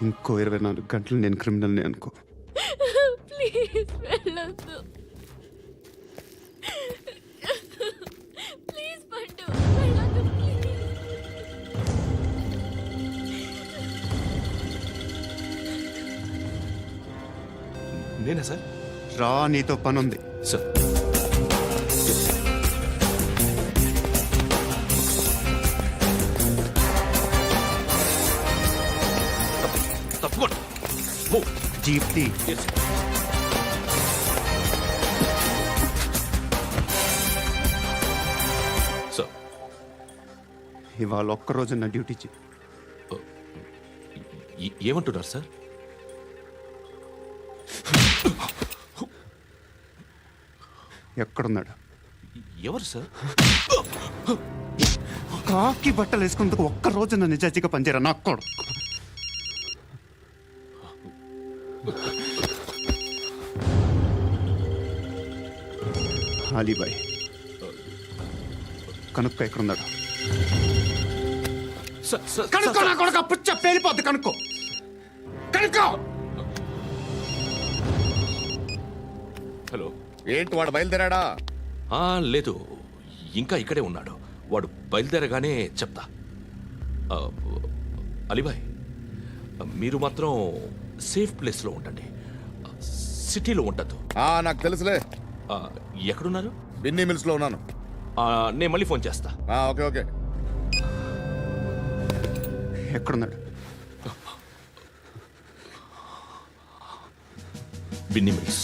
ఇంకో 24 గంటలు నేను క్రిమినల్ని అనుకో. ప్లీజ్ వెళ్ళొద్దు. ప్లీజ్ పండు వెళ్ళొద్దు ప్లీజ్. నేనా సార్? రా, నీతో పని ఉంది. సార్ తప్పకుండా జీప్తి సార్. ఇవాళ ఒక్కరోజు నా డ్యూటీ చేయి. ఏమంటున్నారు సార్? ఎక్కడున్నాడు? ఎవరు సార్? కాకి బట్టలు వేసుకున్నందుకు ఒక్కరోజు నా నిజాజీగా పనిచేయరా నాకు కూడా. అలీబాయ్ కనుక్కో ఎక్కడున్నాడు. కనుక్కో నా కొడుకు పుచ్చ పేలిపోద్ది. కనుక్కో కనుక్కో. హలో. ఏంటి వాడు బయలుదేరాడా? లేదు, ఇంకా ఇక్కడే ఉన్నాడు. వాడు బయలుదేరగానే చెప్తా. అలీబాయ్, మీరు మాత్రం సేఫ్ ప్లేస్లో ఉండండి, సిటీలో ఉండద్దు. నాకు తెలుసులే. ఎక్కడున్నారు? బిన్నీ మిల్స్ లో ఉన్నాను. నేను మళ్ళీ ఫోన్ చేస్తా. Okay okay. ఎక్కడున్నాడు? బిన్నీ మిల్స్.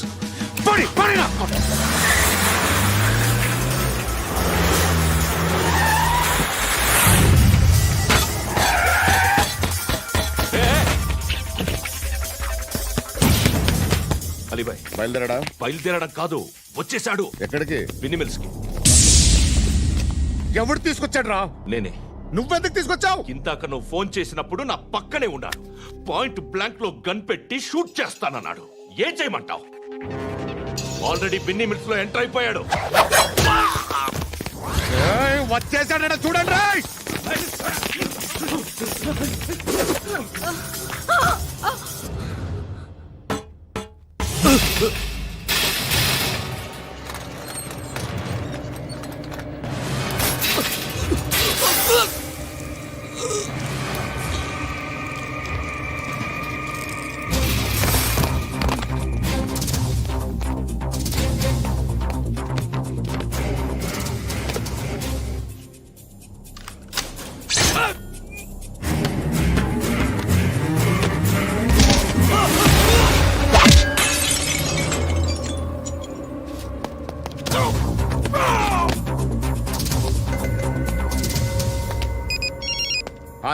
అలీబాయ్ బయలుదేరాడా? బయలుదేరడం కాదు, వచ్చేశాడు. ఎక్కడికి? బిన్నీ మిల్స్ కి. ఎవడు తీసుకొచ్చాడు రా? నేనే. నువ్వెందుకు తీసుకొచ్చావు? ఇందాక నువ్వు ఫోన్ చేసినప్పుడు నా పక్కనే ఉన్నాడు. పాయింట్ బ్లాంక్ లో గన్ పెట్టి షూట్ చేస్తానన్నాడు. ఏం చేయమంటావు? ఆల్రెడీ బిన్నీ మిల్స్ లో ఎంటర్ అయిపోయాడు. వచ్చేసాడ చూడండి రా.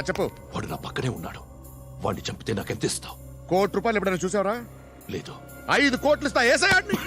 చెప్పు. వాడు నా పక్కనే ఉన్నాడు. వాడిని చంపితే నాకెంత ఇస్తావు? ₹1,00,00,000 ఎప్పుడైనా చూసావరా? లేదు. 5 కోట్లు ఇస్తా. ఏసయాడిని.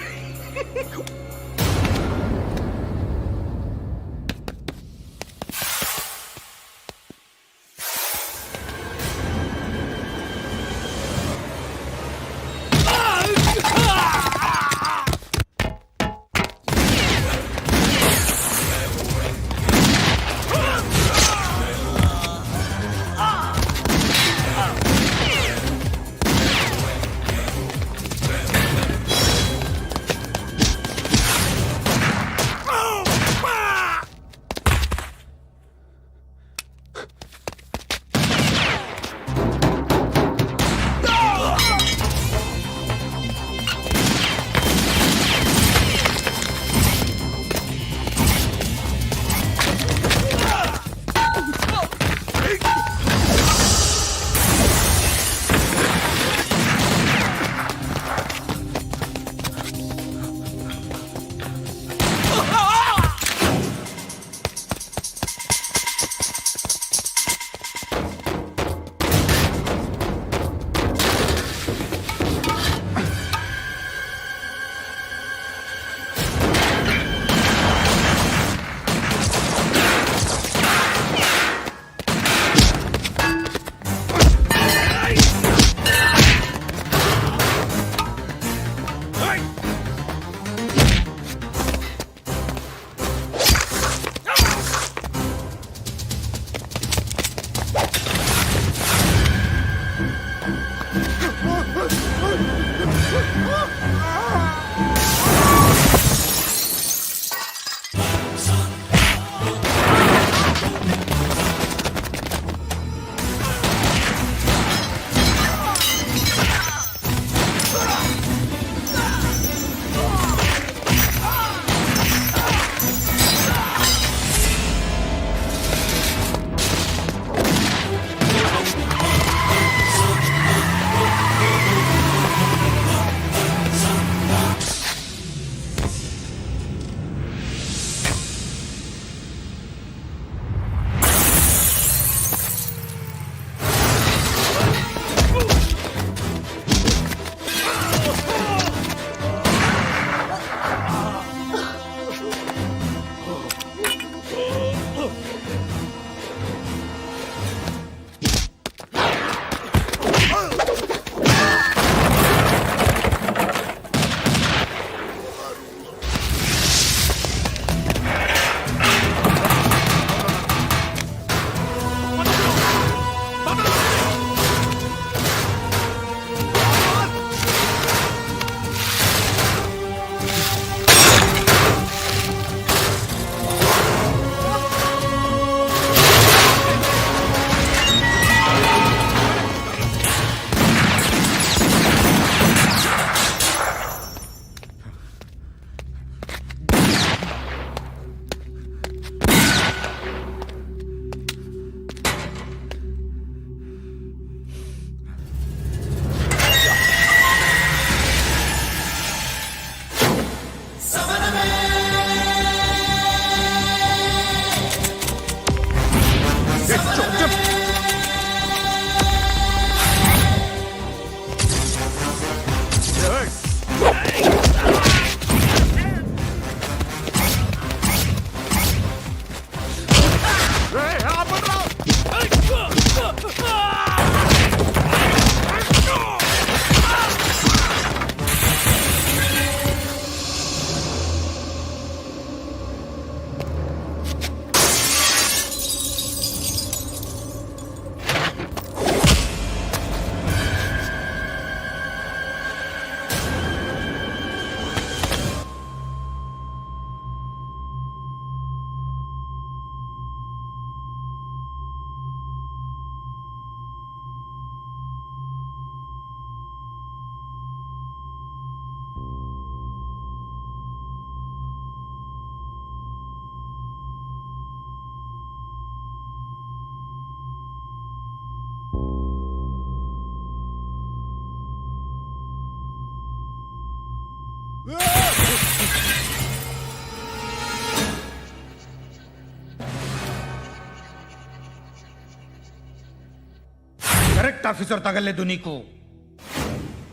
కరెక్ట్ ఆఫీసర్ తగలేదు నీకు.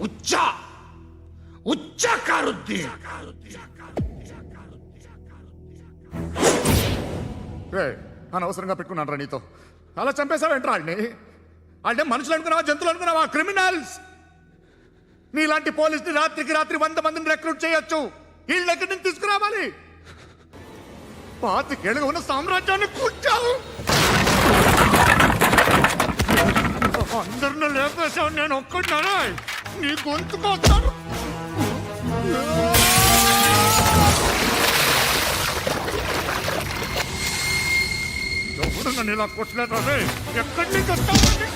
ఉచ్చా ఉచ్చా కారుద్ది. అనవసరంగా పెట్టుకున్నాను రా నీతో. అలా చంపేశావేంట్రా వాళ్ళని? వాళ్ళే మనుషులు అనుకున్నావా, జంతువులు అనుకున్నావా? క్రిమినల్స్. నీలాంటి పోలీసుని రాత్రికి రాత్రి 100 మందిని రిక్రూట్ చేయొచ్చు. వీళ్ళ దగ్గర నుంచి తీసుకురావాలి. 25 ఏళ్ళుగా ఉన్న సామ్రాజ్యాన్ని కూర్చావు. అందరిని లేపేశావు, నేను ఒక్కడినారా? నీ గొంతుకొస్తాను. ఎవరు నన్ను ఇలా కొట్టలేదా? ఎక్కడి నుంచి వస్తామండి?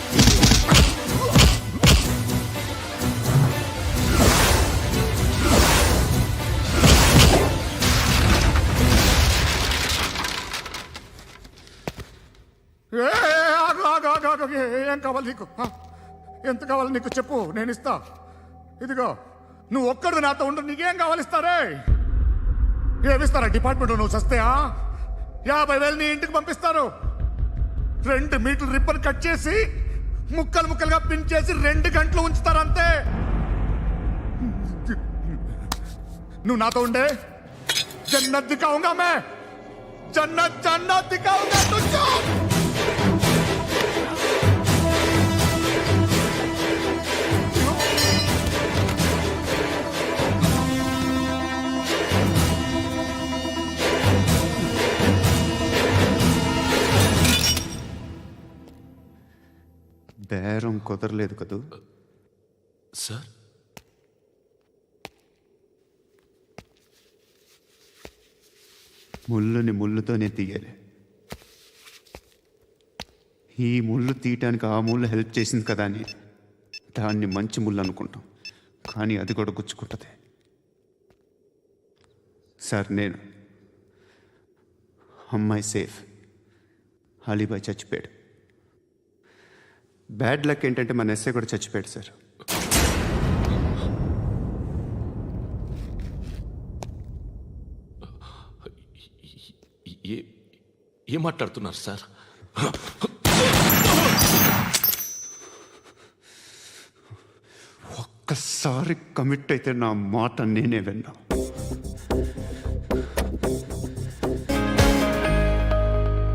ఏం కావాలి నీకు? ఎంత కావాలి నీకు చెప్పు, నేను ఇస్తా. ఇదిగో నువ్వు ఒక్కడు నాతో ఉండు. నీకేం కావాలి ఇస్తారే? ఏమిస్తారా డిపార్ట్మెంట్? నువ్వు చస్తేయా 50,000 నీ ఇంటికి పంపిస్తారు. 2 మీటర్లు రిబ్బన్ కట్ చేసి ముక్కలు ముక్కలుగా పిన్ చేసి 2 గంటలు ఉంచుతారు అంతే. నువ్వు నాతో ఉండే జన్నత్ దిఖాऊंगा मैं, జన్నత్ జన్నత్ దిఖాऊंगा तुझको. బేరం కుదరలేదు కదూ. సార్ ముళ్ళుని ముళ్ళుతోనే తీయాలి. ఈ ముళ్ళు తీయటానికి ఆ ముళ్ళు హెల్ప్ చేసింది కదా అని దాన్ని మంచి ముళ్ళు అనుకుంటాం, కానీ అది కూడా గుచ్చుకుంటుంది. సార్ నేను అమ్మాయి సేఫ్, అలీబాయ్ చచ్చిపోయాడు. బ్యాడ్ లక్ ఏంటంటే మన ఎస్ఐ కూడా చచ్చిపోయాడు సార్. ఏం మాట్లాడుతున్నారు సార్? ఒక్కసారి కమిట్ అయితే నా మాట నేనే విన్నా.